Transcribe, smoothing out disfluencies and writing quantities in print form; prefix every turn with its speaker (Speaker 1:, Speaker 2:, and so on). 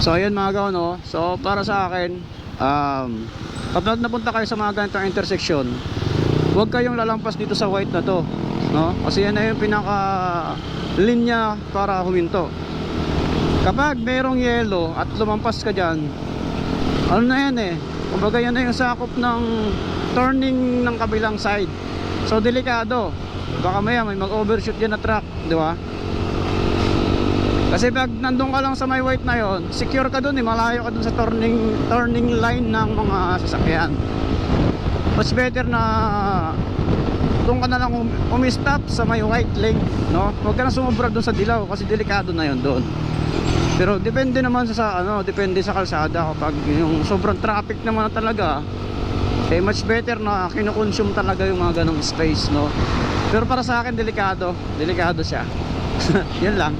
Speaker 1: So ayan mga gaw, no? So para sa akin, kapag napunta kayo sa mga ganitong intersection, huwag kayong lalampas dito sa white na to, no? Kasi yan na yung pinaka linya para huminto. Kapag merong yellow at lumampas ka dyan, ano na yan eh, kumbaga yan na yung sakop ng turning ng kabilang side. So delikado, baka maya may mag-overshoot yan na truck, di ba? Kasi pag nandun ka lang sa may white na yon, secure ka dun eh, malayo ka dun sa turning line ng mga sasakyan. Much better na doon ka na lang umistop sa may white lane, no? Huwag ka na sumubra dun sa dilaw kasi delikado na yon doon. Pero depende naman sa depende sa kalsada. Kapag yung sobrang traffic naman na talaga, eh much better na kino-consume talaga yung mga ganong space, no? Pero para sa akin delikado siya. Yan lang.